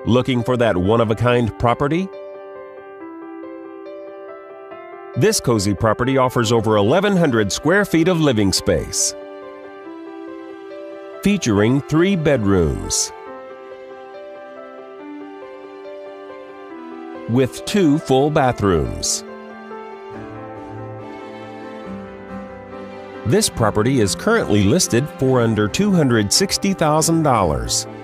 Looking for that one-of-a-kind property? This cozy property offers over 1,100 square feet of living space, featuring 3 bedrooms with 2 full bathrooms. This property is currently listed for under $260,000.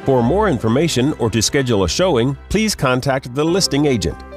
For more information or to schedule a showing, please contact the listing agent.